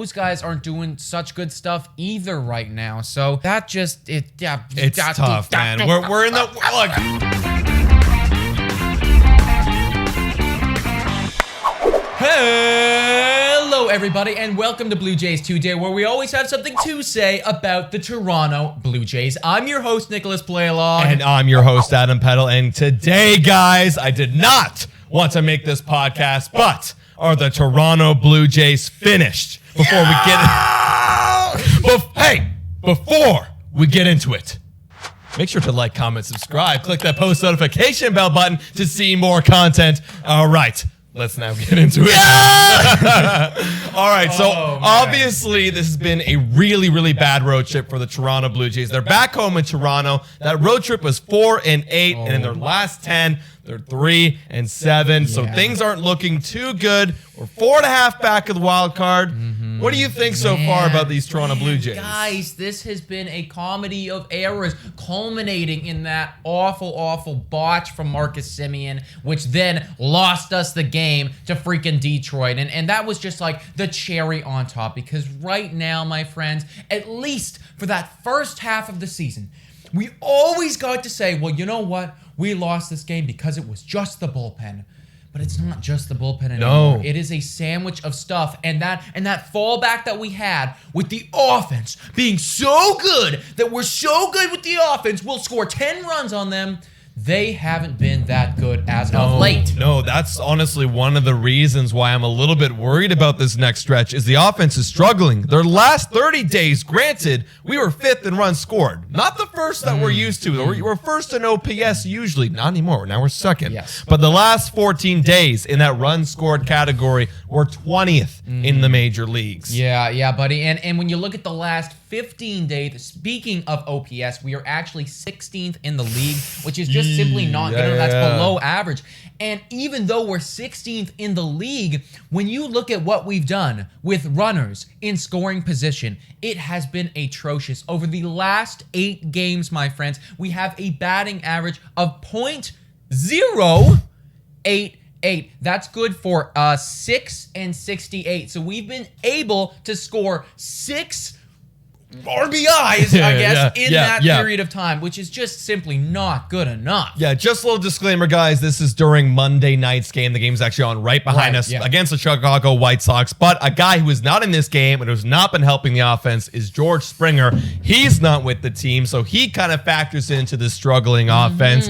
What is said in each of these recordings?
those guys aren't doing such good stuff either right now. So that just it's tough, man. We're in the look. Hello, everybody, and welcome to Blue Jays Today, where we always have something to say about the Toronto Blue Jays. I'm your host, Nicholas Playalong. And I'm your host, Adam Peddle. And today, guys, I did not want to make this podcast, but are the Toronto Blue Jays finished? Before we get into it, make sure to like, comment, subscribe, click that post notification bell button to see more content. All right. Let's now get into it. All right, so obviously this has been a really, really bad road trip for the Toronto Blue Jays. They're back home in Toronto. That road trip was 4-8, and in their last 10, they're 3-7. So things aren't looking too good. We're 4.5 back of the wild card. What do you think so far about these Toronto Blue Jays? Guys, this has been a comedy of errors, culminating in that awful, awful botch from Marcus Semien, which then lost us the game to freaking Detroit. And that was just like the cherry on top, because right now, my friends, at least for that first half of the season, we always got to say, well, you know what? We lost this game because it was just the bullpen. But it's not just the bullpen anymore. No. It is a sandwich of stuff. And that fallback that we had with the offense being so good that we're so good with the offense, we'll score 10 runs on them. They haven't been that good as of late. No, that's honestly one of the reasons why I'm a little bit worried about this next stretch is the offense is struggling. Their last 30 days, granted, we were 5th in runs scored. Not the first that we're used to. We're first in OPS usually. Not anymore. Now we're second. Yes. But the last 14 days in that runs scored category, we're 20th in the major leagues. Yeah, buddy. And when you look at the last 15 days, speaking of OPS, we are actually 16th in the league, which is just simply not good. That's below average. And even though we're 16th in the league, when you look at what we've done with runners in scoring position, it has been atrocious. Over the last 8 games, my friends, we have a batting average of .088. That's good for 6-68. So we've been able to score 6 RBIs, I guess, in that period of time, which is just simply not good enough. Yeah, just a little disclaimer, guys. This is during Monday night's game. The game's actually on right behind us against the Chicago White Sox. But a guy who is not in this game and who's not been helping the offense is George Springer. He's not with the team, so he kind of factors into the struggling offense.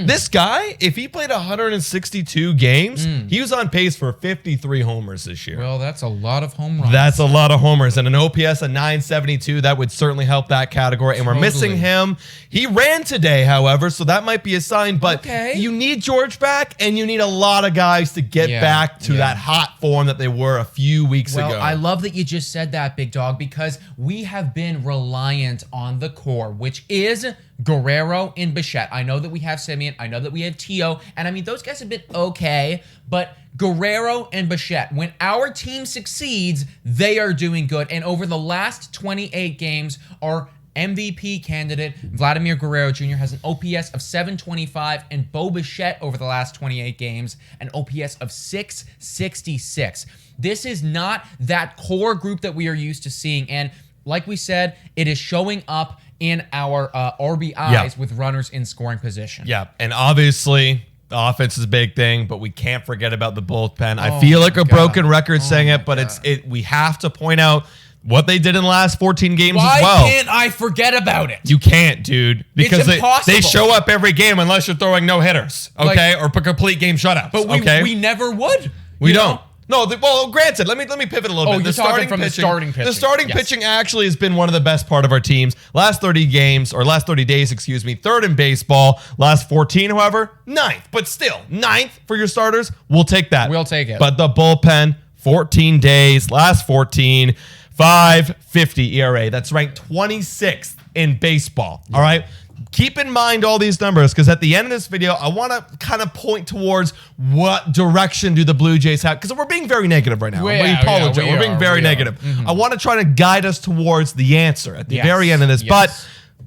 This guy, if he played 162 games, he was on pace for 53 homers this year. Well, that's a lot of home runs. That's a lot of homers. And an OPS of 972, that would certainly help that category. And we're missing him. He ran today, however, so that might be a sign. But you need George back, and you need a lot of guys to get back to that hot form that they were a few weeks ago. I love that you just said that, Big Dog, because we have been reliant on the core, which is Guerrero and Bichette. I know that we have Semien. I know that we have Tio. And I mean, those guys have been okay, but Guerrero and Bichette, when our team succeeds, they are doing good. And over the last 28 games, our MVP candidate, Vladimir Guerrero Jr., has an OPS of 725, and Bo Bichette over the last 28 games, an OPS of 666. This is not that core group that we are used to seeing. And like we said, it is showing up in our RBIs with runners in scoring position. Yeah, and obviously the offense is a big thing, but we can't forget about the bullpen. I feel like a broken record saying it, but we have to point out what they did in the last 14 games as well. Why can't I forget about it? You can't, dude. Because it's they show up every game unless you're throwing no hitters, okay? Or complete game shutouts, but we never would. We don't. No, well, granted, let me pivot a little bit. You're talking from the starting pitching. The starting pitching actually has been one of the best part of our teams. Last 30 days, 3rd in baseball. Last 14, however, 9th. But still, 9th for your starters, we'll take that. We'll take it. But the bullpen, 14 days, last 14, 5.50 ERA. That's ranked 26th in baseball, all right? Keep in mind all these numbers, because at the end of this video, I want to kind of point towards what direction do the Blue Jays have, because we're being very negative right now. We apologize. We're being very negative. I want to try to guide us towards the answer at the very end of this, but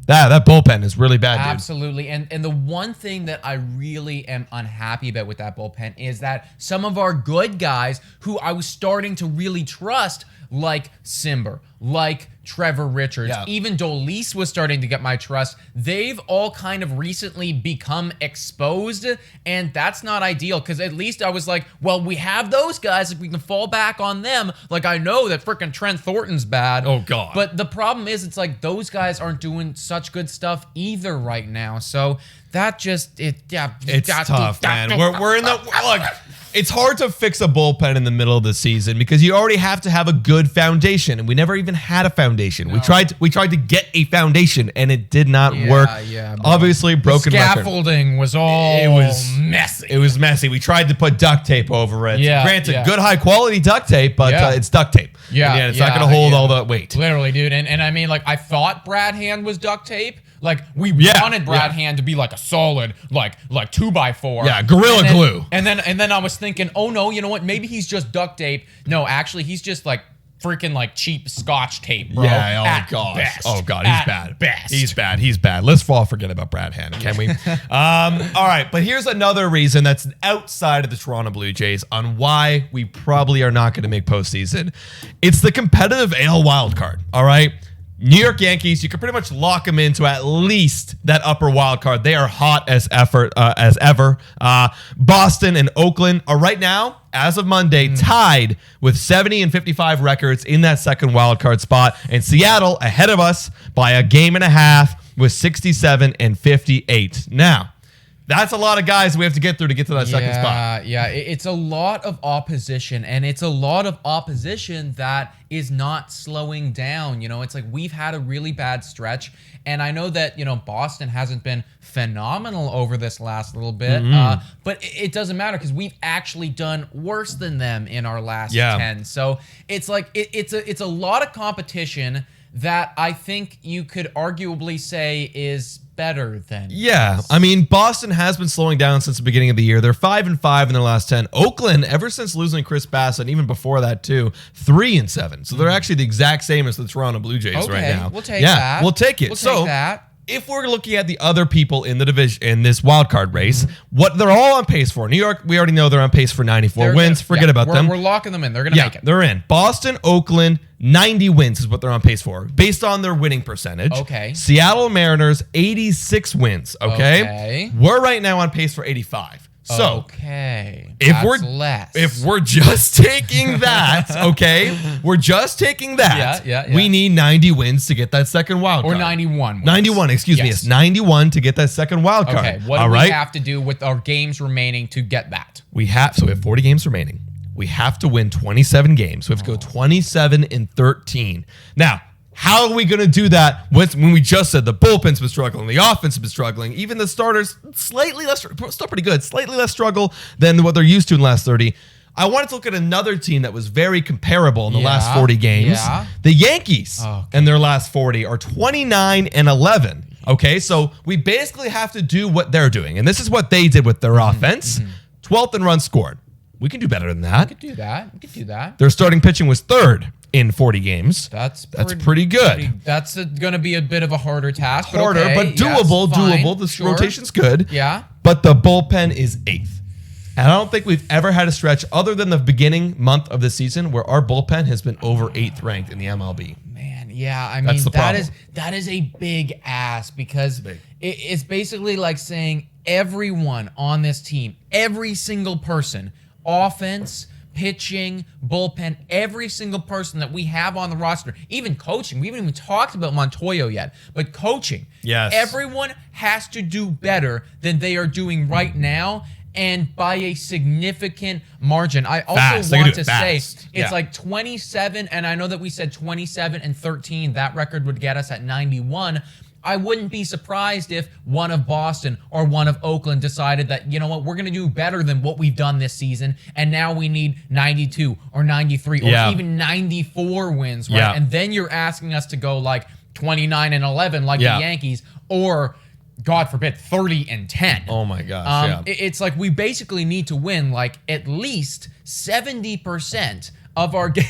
that bullpen is really bad, dude. Absolutely. And the one thing that I really am unhappy about with that bullpen is that some of our good guys who I was starting to really trust like Simber, like Trevor Richards, Yeah. even Dolis was starting to get my trust. They've all kind of recently become exposed, and that's not ideal, because at least I was like, well, we have those guys, if we can fall back on them. Like, I know that freaking Trent Thornton's bad. Oh, God. But the problem is, it's like those guys aren't doing such good stuff either right now. So that just, It's tough, man. We're in the look. It's hard to fix a bullpen in the middle of the season because you already have to have a good foundation, and we never even had a foundation. No. We tried to get a foundation, and it did not work. Yeah, Obviously, broken the record. scaffolding was all messy. It was messy. We tried to put duct tape over it. Yeah, Granted, yeah. good high quality duct tape, but Yeah. it's duct tape. Yeah, It's not going to hold yeah. all the weight. Literally, dude. And I mean, like, I thought Brad Hand was duct tape. Like, we Yeah, wanted Brad yeah. Hand to be like a solid, like 2x4. Yeah, Gorilla And then- Glue. And then I was thinking, oh no, you know what? Maybe he's just duct tape. No, actually, he's just like freaking like cheap Scotch tape, bro. Yeah, oh At gosh. best. Oh god, he's At bad. Best. He's bad. Let's all forget about Brad Hand, can we? All right, but here's another reason that's outside of the Toronto Blue Jays on why we probably are not going to make postseason. It's the competitive AL wild card, all right? New York Yankees, you can pretty much lock them into at least that upper wild card. They are hot as ever. Boston and Oakland are right now, as of Monday, tied with 70 and 55 records in that second wild card spot. And Seattle ahead of us by a game and a half with 67 and 58. Now, that's a lot of guys we have to get through to get to that second spot. Yeah, it's a lot of opposition, and it's a lot of opposition that is not slowing down. You know, it's like we've had a really bad stretch, and I know that, you know, Boston hasn't been phenomenal over this last little bit, but it doesn't matter because we've actually done worse than them in our last 10. So it's like it's a lot of competition that I think you could arguably say is better than us. I mean, Boston has been slowing down since the beginning of the year. They're 5-5 in their last 10. Oakland, ever since losing Chris Bassett, and even before that too, 3-7. So they're actually the exact same as the Toronto Blue Jays right now. We'll take that. We'll take it. We'll take that. If we're looking at the other people in the division in this wild card race, what they're all on pace for. New York, we already know they're on pace for 94 wins. Forget about them. We're locking them in. They're gonna make it. They're in. Boston, Oakland, 90 wins is what they're on pace for, based on their winning percentage. Okay. Seattle Mariners, 86 wins. Okay. We're right now on pace for 85. So if we're just taking that, okay, we're just taking that. We need 90 wins to get that second wild card. Or 91 wins. 91, excuse me. It's 91 to get that second wild card. Okay, what do we have to do with our games remaining to get that? We have 40 games remaining. We have to win 27 games. We have to go 27-13. Now, how are we going to do that when we just said the bullpen's been struggling, the offense has been struggling, even the starters slightly less, still pretty good, slightly less struggle than what they're used to in the last 30. I wanted to look at another team that was very comparable in the last 40 games. The Yankees in their last 40 are 29-11. Okay, so we basically have to do what they're doing. And this is what they did with their offense. 12th in runs scored. We can do better than that. We could do that. Their starting pitching was third in 40 games. That's pretty good. That's going to be a bit of a harder task. But doable. Yes, doable. This rotation's good. Yeah. But the bullpen is 8th. And I don't think we've ever had a stretch other than the beginning month of the season where our bullpen has been over 8th ranked in the MLB. Man, yeah. I mean, that is a big ask because it's basically like saying everyone on this team, every single person, offense, pitching, bullpen, every single person that we have on the roster, even coaching. We haven't even talked about Montoyo yet, but coaching. Yes. Everyone has to do better than they are doing right now, and by a significant margin. I also want to say it's like 27, and I know that we said 27-13. That record would get us at 91. I wouldn't be surprised if one of Boston or one of Oakland decided that, you know what, we're going to do better than what we've done this season, and now we need 92 or 93 or even 94 wins, right? And then you're asking us to go like 29-11 like the Yankees, or God forbid 30-10. Oh my gosh, It's like we basically need to win like at least 70% of our games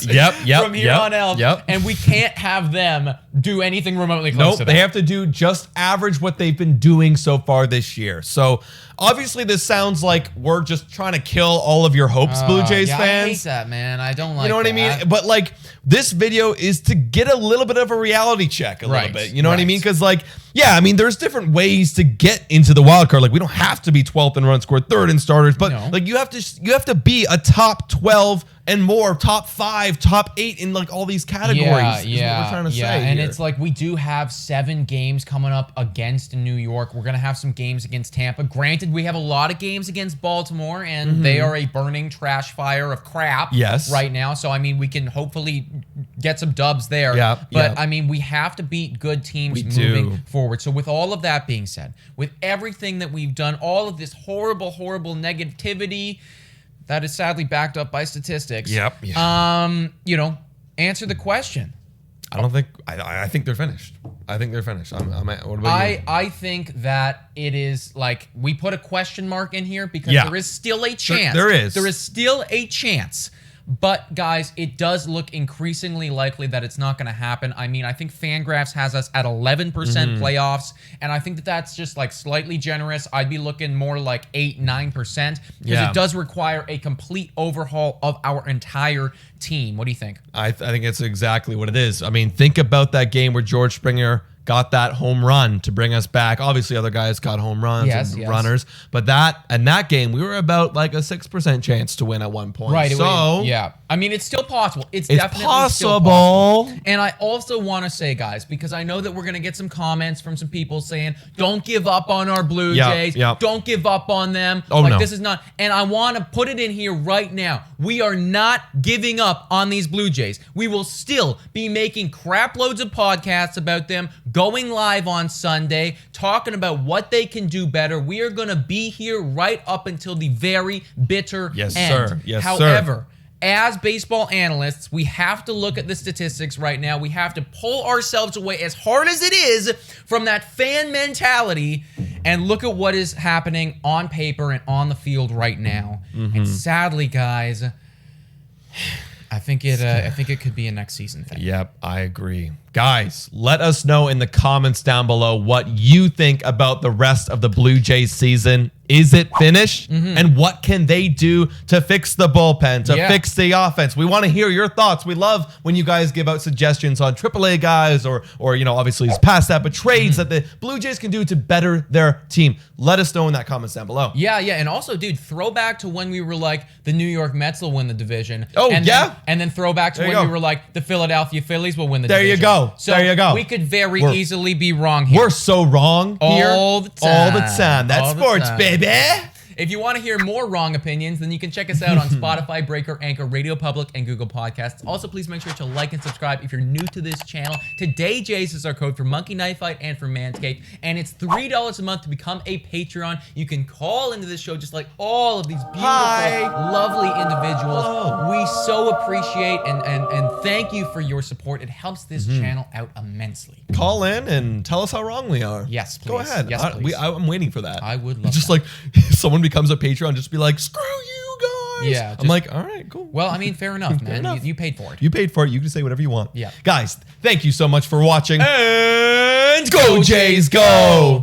from here on out, and we can't have them do anything remotely close to that. They have to do just average what they've been doing so far this year. So obviously this sounds like we're just trying to kill all of your hopes, Blue Jays yeah, fans. I hate that, man. I don't like that. You know what I mean? But like this video is to get a little bit of a reality check a little bit. You know what I mean? Because like, yeah, I mean, there's different ways to get into the wild card. Like we don't have to be 12th in runs scored, 3rd in starters, but like you have to be a top 12 and more, top 5, top 8 in like all these categories. Yeah, what we're trying to say and here. it's like we do have 7 games coming up against New York. We're gonna have some games against Tampa. Granted, we have a lot of games against Baltimore, and they are a burning trash fire of crap right now. So I mean, we can hopefully get some dubs there. But I mean, we have to beat good teams moving forward. So with all of that being said, with everything that we've done, all of this horrible negativity that is sadly backed up by statistics. You know, answer the question. I think they're finished. I think they're finished. What about you? I think that it is like we put a question mark in here because there is still a chance. There is still a chance. But guys, it does look increasingly likely that it's not going to happen. I mean, I think Fangraphs has us at 11% playoffs, and I think that that's just like slightly generous. I'd be looking more like 8-9% because it does require a complete overhaul of our entire team. What do you think? I think it's exactly what it is. I mean, think about that game where George Springer got that home run to bring us back. Obviously, other guys got home runs and runners, but in that game, we were about like a 6% chance to win at one point. Right. So I mean, it's still possible. It's definitely possible. Still possible. And I also want to say, guys, because I know that we're gonna get some comments from some people saying, "Don't give up on our Blue Jays. Don't give up on them." This is not. And I want to put it in here right now. We are not giving up on these Blue Jays. We will still be making crap loads of podcasts about them, going live on Sunday, talking about what they can do better. We are going to be here right up until the very bitter end. Sir. However, as baseball analysts, we have to look at the statistics right now. We have to pull ourselves away, as hard as it is, from that fan mentality and look at what is happening on paper and on the field right now. And sadly, guys, I think it could be a next season thing. Yep, I agree. Guys, let us know in the comments down below what you think about the rest of the Blue Jays season. Is it finished? And what can they do to fix the bullpen, to fix the offense? We want to hear your thoughts. We love when you guys give out suggestions on AAA guys or you know, obviously it's past that, but trades that the Blue Jays can do to better their team. Let us know in that comments down below. Yeah. And also, dude, throwback to when we were like, the New York Mets will win the division. And then throwback to when we were like, the Philadelphia Phillies will win the division. There you go. So there you go. We could very easily be wrong here. We're so wrong here. All the time. All the time. That's sports, baby. If you want to hear more wrong opinions, then you can check us out on Spotify, Breaker, Anchor, Radio Public, and Google Podcasts. Also, please make sure to like and subscribe if you're new to this channel. Today, Jays is our code for Monkey Knife Fight and for Manscaped, and it's $3 a month to become a Patreon. You can call into this show just like all of these beautiful, lovely individuals. We so appreciate and thank you for your support. It helps this channel out immensely. Call in and tell us how wrong we are. Yes, please. Go ahead. Yes, please. I'm waiting for that. I would love just that. Like someone becomes a Patreon, just be like, screw you guys. Yeah. I'm like, all right, cool. Well, I mean, fair enough, man. You paid for it. You paid for it. You can say whatever you want. Yeah. Guys, thank you so much for watching. And go Jays, go!